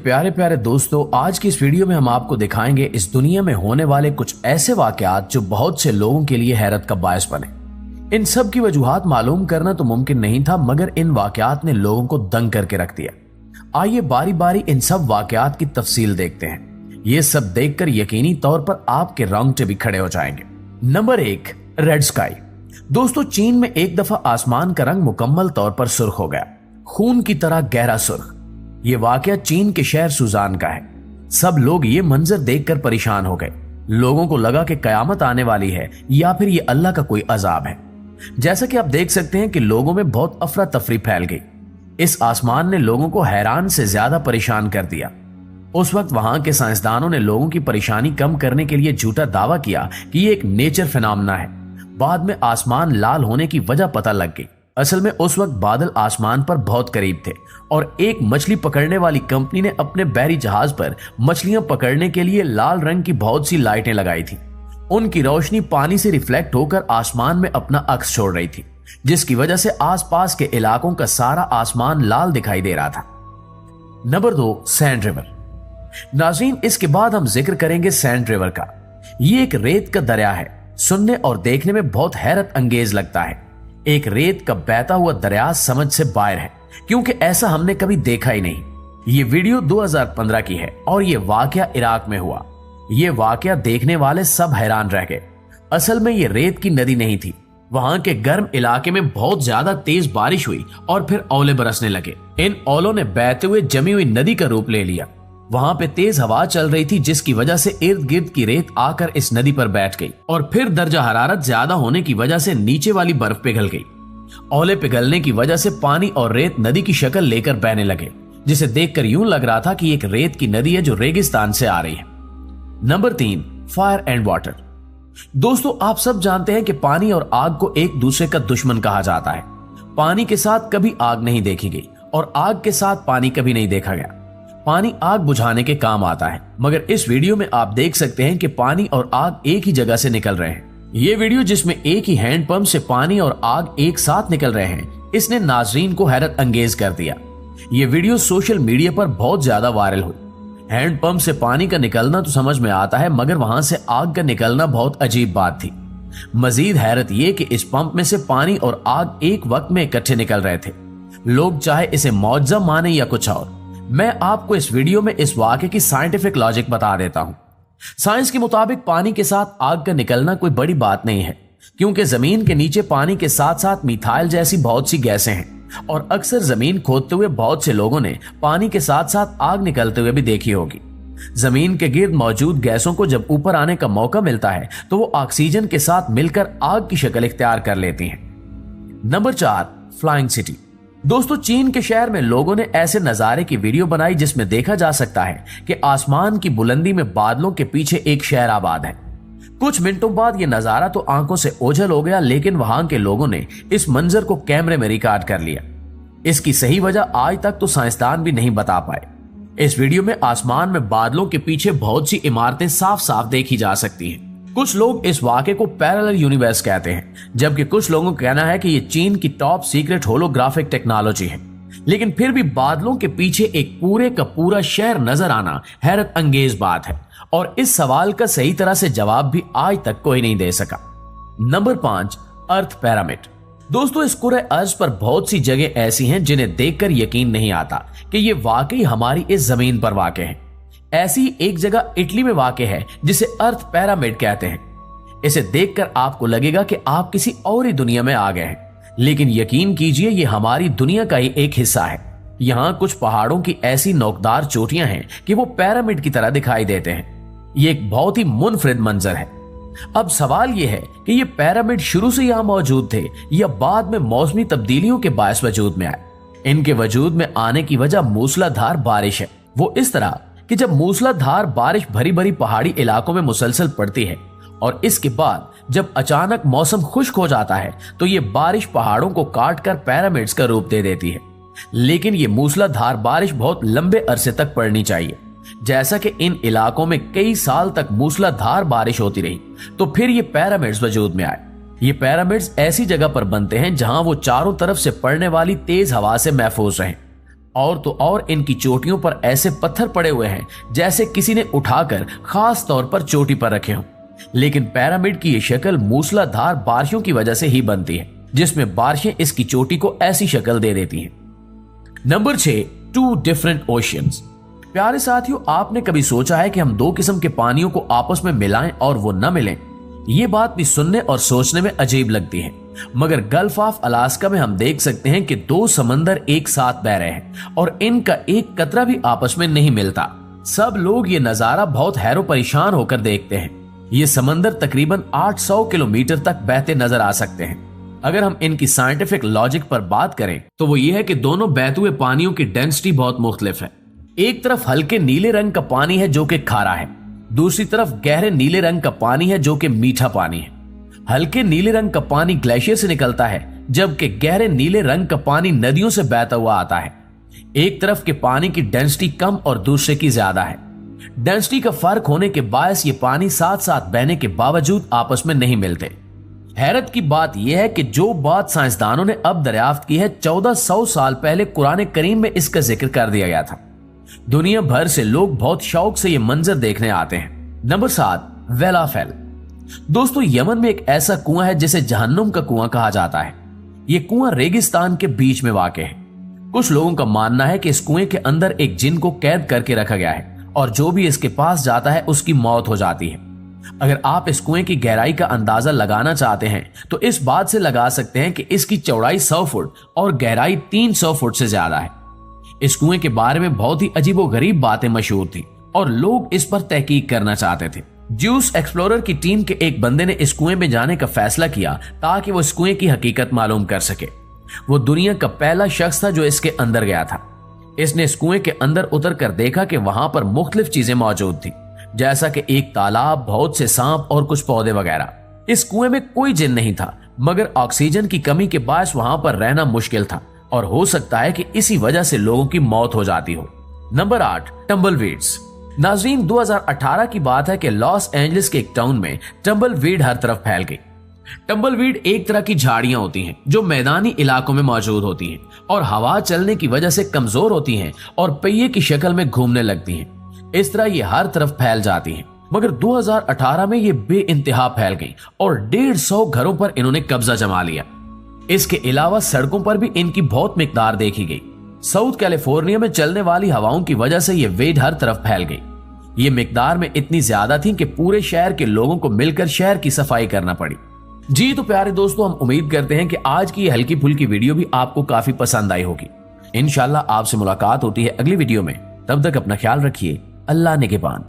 प्यारे प्यारे दोस्तों, आज की इस वीडियो में हम आपको दिखाएंगे इस दुनिया में होने वाले कुछ ऐसे वाकयात जो बहुत से लोगों के लिए हैरत का बायस बने। इन सब की वजूहात मालूम करना तो मुमकिन नहीं था, मगर इन वाकयात ने लोगों को दंग करके रख दिया। आइए बारी बारी इन सब वाकयात की तफसील देखते हैं। ये सब देखकर यकीनी तौर पर आपके रोंगटे भी खड़े हो जाएंगे। Number 1, red sky. दोस्तों, चीन में एक दफा आसमान का रंग मुकम्मल तौर पर सुर्ख हो गया, खून की तरह गहरा सुर्ख। ये वाकया चीन के शहर सुजान का है। सब लोग ये मंजर देखकर परेशान हो गए। लोगों को लगा कि कयामत आने वाली है या फिर ये अल्लाह का कोई अजाब है। जैसा कि आप देख सकते हैं कि लोगों में बहुत अफरा तफरी फैल गई। इस आसमान ने लोगों को हैरान से ज्यादा परेशान कर दिया। उस वक्त वहां के साइंसदानों ने लोगों की परेशानी कम करने के लिए झूठा दावा किया कि ये एक नेचर फिनोमेना है। बाद में आसमान लाल होने की वजह पता लग गई। असल में उस वक्त बादल आसमान पर बहुत करीब थे और एक मछली पकड़ने वाली कंपनी ने अपने बहरी जहाज पर मछलियां पकड़ने के लिए लाल रंग की बहुत सी लाइटें लगाई थी। उनकी रोशनी पानी से रिफ्लेक्ट होकर आसमान में अपना अक्स छोड़ रही थी, जिसकी वजह से आसपास के इलाकों का सारा आसमान लाल दिखाई दे रहा था। Number 2, sand river. नाज़रीन, इसके बाद हम जिक्र करेंगे सैंड रिवर का। ये एक रेत का दरिया है। सुनने और देखने में बहुत हैरत अंगेज लगता है। एक रेत का बहता हुआ दरिया समझ से बाहर है, क्योंकि ऐसा हमने कभी देखा ही नहीं। ये वीडियो 2015 की है और ये वाकया इराक में हुआ। ये वाकया देखने वाले सब हैरान रह गए। असल में ये रेत की नदी नहीं थी। वहां के गर्म इलाके में बहुत ज्यादा तेज बारिश हुई और फिर ओले बरसने लगे। इन ओलों ने बहते हुए जमी हुई नदी का रूप ले लिया। वहां पे तेज हवा चल रही थी, जिसकी वजह से इर्द गिर्द की रेत आकर इस नदी पर बैठ गई और फिर दर्जा हरारत ज्यादा होने की वजह से नीचे वाली बर्फ पिघल गई। ओले पिघलने की वजह से पानी और रेत नदी की शक्ल लेकर बहने लगे, जिसे देखकर यूं लग रहा था कि एक रेत की नदी है जो रेगिस्तान से आ रही है। Number 3, fire and water. दोस्तों, आप सब जानते हैं कि पानी और आग को एक दूसरे का दुश्मन कहा जाता है। पानी के साथ कभी आग नहीं देखी गई और आग के साथ पानी कभी नहीं देखा गया। पानी आग बुझाने के काम आता है, मगर इस वीडियो में आप देख सकते हैं कि पानी और आग एक ही जगह से निकल रहे हैं। ये वीडियो जिसमें एक ही हैंडपंप से पानी और आग एक साथ निकल रहे हैं, इसने नाजरीन को हैरत अंगेज कर दिया। ये वीडियो सोशल मीडिया पर बहुत ज्यादा वायरल हुई। हैंडपंप से पानी का निकलना तो समझ में आता है, मगर वहां से आग का निकलना बहुत अजीब बात थी। मजीद हैरत यह कि इस पंप में से पानी और आग एक वक्त में इकट्ठे निकल रहे थे। लोग चाहे इसे मौजज़ा माने या कुछ और, मैं आपको इस वीडियो में इस वाक़े की साइंटिफिक लॉजिक बता देता हूं। साइंस के मुताबिक पानी के साथ आग का निकलना कोई बड़ी बात नहीं है, क्योंकि जमीन के नीचे पानी के साथ साथ मिथाइल जैसी बहुत सी गैसें हैं और अक्सर जमीन खोदते हुए बहुत से लोगों ने पानी के साथ साथ आग निकलते हुए भी देखी होगी। जमीन के गिर्द मौजूद गैसों को जब ऊपर आने का मौका मिलता है तो वो ऑक्सीजन के साथ मिलकर आग की शक्ल इख्तियार कर लेती हैं। Number 4, flying city. दोस्तों, चीन के शहर में लोगों ने ऐसे नजारे की वीडियो बनाई जिसमें देखा जा सकता है कि आसमान की बुलंदी में बादलों के पीछे एक शहर आबाद है। कुछ मिनटों बाद यह नजारा तो आंखों से ओझल हो गया, लेकिन वहां के लोगों ने इस मंजर को कैमरे में रिकॉर्ड कर लिया। इसकी सही वजह आज तक तो साइंसदान भी नहीं बता पाए। इस वीडियो में आसमान में बादलों के पीछे बहुत सी इमारतें साफ साफ देखी जा सकती हैं। कुछ लोग इस वाक़े को पैरेलल यूनिवर्स कहते हैं, जबकि कुछ लोगों का कहना है कि ये चीन की टॉप सीक्रेट होलोग्राफिक टेक्नोलॉजी है। लेकिन फिर भी बादलों के पीछे एक पूरे का पूरा शहर नजर आना हैरत अंगेज बात है और इस सवाल का सही तरह से जवाब भी आज तक कोई नहीं दे सका। नंबर 5, अर्थ पिरामिड। दोस्तों, इस कुरे अर्ज पर बहुत सी जगह ऐसी हैं जिन्हें देखकर यकीन नहीं आता कि ये वाकई हमारी इस जमीन पर वाक़े हैं। ऐसी एक जगह इटली में वाक़े है जिसे अर्थ पिरामिड कहते हैं। इसे देखकर आपको लगेगा कि आप किसी और ही दुनिया में आ गए हैं, लेकिन यकीन कीजिए ये हमारी दुनिया का ही एक हिस्सा है। यहाँ कुछ पहाड़ों की ऐसी नोकदार चोटियां हैं कि वो पिरामिड की तरह दिखाई देते हैं। ये एक बहुत ही मुनफरिद मंजर है। अब सवाल यह है कि ये पिरामिड शुरू से यहाँ मौजूद थे या बाद में मौसमी तब्दीलियों के बायस वजूद में आए। इनके वजूद में आने की वजह मूसलाधार बारिश है। वो इस तरह कि जब मूसलाधार बारिश भरी भरी पहाड़ी इलाकों में मुसलसल पड़ती है और इसके बाद जब अचानक मौसम खुश्क हो जाता है तो ये बारिश पहाड़ों को काट कर पिरामिड्स का रूप दे देती है। लेकिन ये मूसलाधार बारिश बहुत लंबे अरसे तक पड़नी चाहिए। जैसा कि इन इलाकों में कई साल तक मूसलाधार बारिश होती रही तो फिर ये पिरामिड्स वजूद में आए। ये पिरामिड्स ऐसी जगह पर बनते हैं जहां वो चारों तरफ से पड़ने वाली तेज हवा से महफूज रहें और तो और इनकी चोटियों पर ऐसे पत्थर पड़े हुए हैं जैसे किसी ने उठाकर खास तौर पर चोटी पर रखे हों। लेकिन पिरामिड की ये शक्ल मूसलाधार बारिशों की वजह से ही बनती है, जिसमें बारिशें इसकी चोटी को ऐसी शक्ल दे देती हैं। Number 6, 2 different oceans. प्यारे साथियों, आपने कभी सोचा है कि हम 2 किस्म के पानियों को आपस में मिलाएं और वो न मिलें? ये बात भी सुनने और सोचने में अजीब लगती है, मगर गल्फ ऑफ अलास्का में हम देख सकते हैं कि 2 समंदर एक साथ बह रहे हैं और इनका एक कतरा भी आपस में नहीं मिलता। सब लोग ये नजारा बहुत हैरो परेशान होकर देखते हैं। ये समंदर तकरीबन 800 किलोमीटर तक बहते नजर आ सकते हैं। अगर हम इनकी साइंटिफिक लॉजिक पर बात करें तो वो ये है कि दोनों बहते हुए पानियों की डेंसिटी बहुत मुख्तलिफ है। एक तरफ हल्के नीले रंग का पानी है जो कि खारा है, दूसरी तरफ गहरे नीले रंग का पानी है जो कि मीठा पानी है। हल्के नीले रंग का पानी ग्लेशियर से निकलता है, जबकि गहरे नीले रंग का पानी नदियों से बहता हुआ आता है। एक तरफ के पानी की डेंसिटी कम और दूसरे की ज्यादा है। डेंसिटी का फर्क होने के बायस ये पानी साथ साथ बहने के बावजूद आपस में नहीं मिलते। हैरत की बात यह है कि जो बात साइंसदानों ने अब दरियाफ्त की है, 1400 साल पहले कुरान करीम में इसका जिक्र कर दिया गया था। दुनिया भर से लोग बहुत शौक से ये मंजर देखने आते हैं। नंबर 7, वेलाफेल। दोस्तों, यमन में एक ऐसा कुआं है जिसे जहन्नुम का कुआं कहा जाता है। ये कुआं रेगिस्तान के बीच में वाक़ है। कुछ लोगों का मानना है कि इस कुएं के अंदर एक जिन को कैद करके रखा गया है और जो भी इसके पास जाता है उसकी मौत हो जाती है। अगर आप इस कुएं की गहराई का अंदाजा लगाना चाहते हैं तो इस बात से लगा सकते हैं कि इसकी चौड़ाई 100 फुट और गहराई 300 फुट से ज्यादा है। इस कुएं के बारे में बहुत ही अजीबोगरीब बातें मशहूर थी और लोग इस पर तहकीक करना चाहते थे। ज्यूस एक्सप्लोरर की टीम के एक बंदे ने इस कुएं में जाने का फैसला किया ताकि वो इस कुएं की हकीकत मालूम कर सके। वो दुनिया का पहला शख्स था जो इसके अंदर गया था। इसने इस कुएं के अंदर उतर कर देखा कि वहां पर मुख्तलिफ चीजें मौजूद थी, जैसा कि एक तालाब, बहुत से सांप और कुछ पौधे वगैरह। इस कुएं में कोई जिन नहीं था, मगर ऑक्सीजन की कमी के बायस वहां पर रहना मुश्किल था और हो सकता है कि इसी वजह से लोगों की मौत हो जाती हो। नंबर 8, टम्बलवीड्स। नाज़रीन, 2018 की बात है कि लॉस एंजलिस के एक टाउन में टम्बलवीड हर तरफ फैल गई। टम्बलवीड एक तरह की झाड़ियां होती हैं जो मैदानी इलाकों में मौजूद होती हैं और हवा चलने की वजह से कमजोर होती हैं और पहिए की शक्ल में घूमने लगती हैं। इस तरह ये हर तरफ फैल जाती हैं, मगर 2018 में ये बेइंतहा फैल गई और 150 घरों पर इन्होंने कब्जा जमा लिया। इसके अलावा सड़कों पर भी इनकी बहुत मिकदार देखी गई। साउथ कैलिफोर्निया में चलने वाली हवाओं की वजह से ये वेड हर तरफ फैल गई। ये मिकदार में इतनी ज्यादा थी कि पूरे शहर के लोगों को मिलकर शहर की सफाई करना पड़ी। जी तो प्यारे दोस्तों, हम उम्मीद करते हैं कि आज की हल्की फुल्की वीडियो भी आपको काफी पसंद आई होगी। इंशाल्लाह आपसे मुलाकात होती है अगली वीडियो में। तब तक अपना ख्याल रखिए। अल्लाह निगहबान।